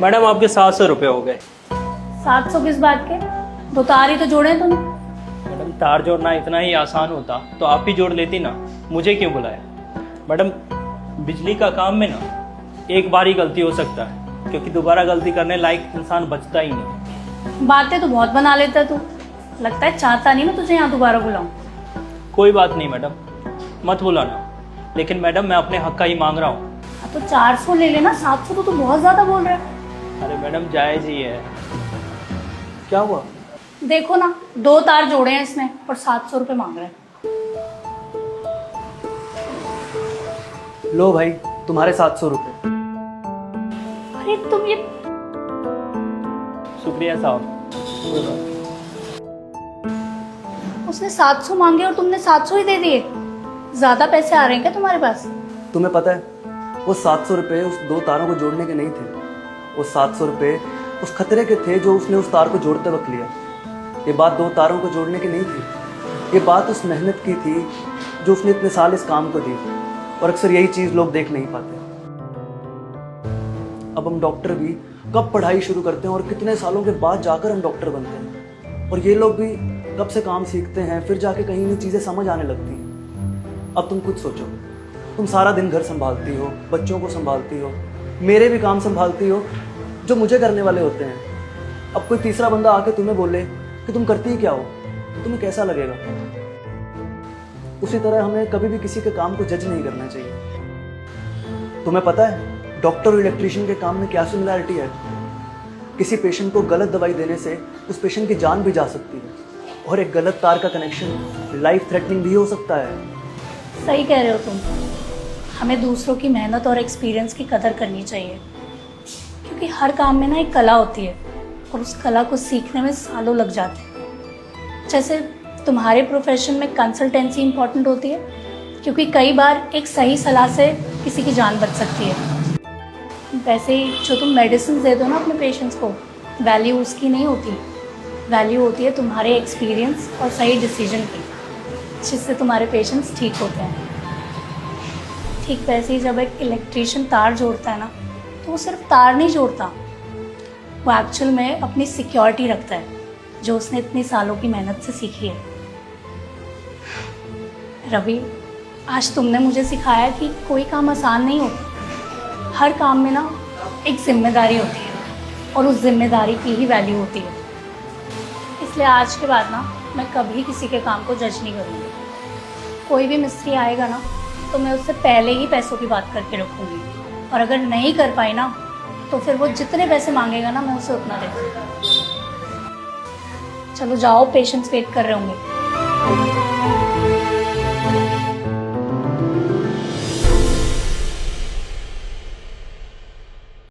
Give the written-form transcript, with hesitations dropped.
Madam आपके 700 रुपये हो गए। 700 किस बात के? 2 तार ही तो जोड़े हैं तुमने। मैडम तार जोड़ना इतना ही आसान होता तो आप ही जोड़ लेती ना, मुझे क्यों बुलाया? मैडम बिजली का काम में ना एक बार ही गलती हो सकता है, क्योंकि दोबारा गलती करने लायक इंसान बचता ही नहीं। बातें तो बहुत बना लेता है तू। लगता है चाहता नहीं मैं तुझे यहाँ दोबारा बुलाऊं। कोई बात नहीं मैडम, मत बुलाना, लेकिन मैडम मैं अपने हक का ही मांग रहा हूँ। हाँ तो 400 ले लेना, 700 तो तू बहुत ज्यादा बोल रहा है। अरे मैडम जायज़ ही है। क्या हुआ? देखो ना, 2 तार जोड़े हैं इसमें और 700 रुपये मांग रहा है। लो भाई तुम्हारे 700 रुपये। अरे तुम ये शुक्रिया साहब। उसने 700 मांगे और तुमने 700 ही दे दिए। ज्यादा पैसे आ रहे हैं क्या तुम्हारे पास? तुम्हें पता है वो 700 रुपये उस 2 तारों को जोड़ने के नहीं थे। वो 700 रुपये उस खतरे के थे जो उसने उस तार को जोड़ते वक्त लिया। ये बात 2 तारों को जोड़ने की नहीं थी, ये बात उस मेहनत की थी जो उसने इतने साल इस काम को दी। और अक्सर यही चीज़ लोग देख नहीं पाते। अब हम डॉक्टर भी कब पढ़ाई शुरू करते हैं और कितने सालों के बाद जाकर हम डॉक्टर बनते हैं, और ये लोग भी कब से काम सीखते हैं, फिर जाके कहीं नहीं चीज़ें समझ आने लगती हैं। अब तुम खुद सोचो, तुम सारा दिन घर संभालती हो, बच्चों को संभालती हो, मेरे भी काम संभालती हो जो मुझे करने वाले होते हैं। अब कोई तीसरा बंदा आके तुम्हें बोले कि तुम करती ही क्या हो, तो तुम्हें कैसा लगेगा? उसी तरह हमें कभी भी किसी के काम को जज नहीं करना चाहिए। तुम्हें पता है डॉक्टर और इलेक्ट्रीशियन के काम में क्या सिमिलरिटी है? किसी पेशेंट को गलत दवाई देने से उस पेशेंट की जान भी जा सकती है, और एक गलत तार का कनेक्शन लाइफ थ्रेटनिंग भी हो सकता है। सही कह रहे हो तुम। हमें दूसरों की मेहनत और एक्सपीरियंस की कदर करनी चाहिए, क्योंकि हर काम में ना एक कला होती है और उस कला को सीखने में सालों लग जाते हैं। जैसे तुम्हारे प्रोफेशन में कंसल्टेंसी इंपॉर्टेंट होती है, क्योंकि कई बार एक सही सलाह से किसी की जान बच सकती है। वैसे ही जो तुम मेडिसिन दे दो ना अपने पेशेंट्स को, वैल्यू उसकी नहीं होती, वैल्यू होती है तुम्हारे एक्सपीरियंस और सही डिसीजन की, जिससे तुम्हारे पेशेंट्स ठीक होते हैं। ठीक वैसे ही जब एक इलेक्ट्रीशियन तार जोड़ता है ना, तो वो सिर्फ तार नहीं जोड़ता, वो एक्चुअल में अपनी सिक्योरिटी रखता है जो उसने इतनी सालों की मेहनत से सीखी है। रवि, आज तुमने मुझे सिखाया कि कोई काम आसान नहीं होता। हर काम में ना एक जिम्मेदारी होती है, और उस जिम्मेदारी की ही वैल्यू होती है। इसलिए आज के बाद ना मैं कभी किसी के काम को जज नहीं करूँगी। कोई भी मिस्त्री आएगा ना, तो मैं उससे पहले ही पैसों की बात करके रखूँगी, और अगर नहीं कर पाई ना, तो फिर वो जितने पैसे मांगेगा ना, मैं उसे उतना दे दूँगी। चलो जाओ, पेशेंट्स वेट कर रहे होंगे।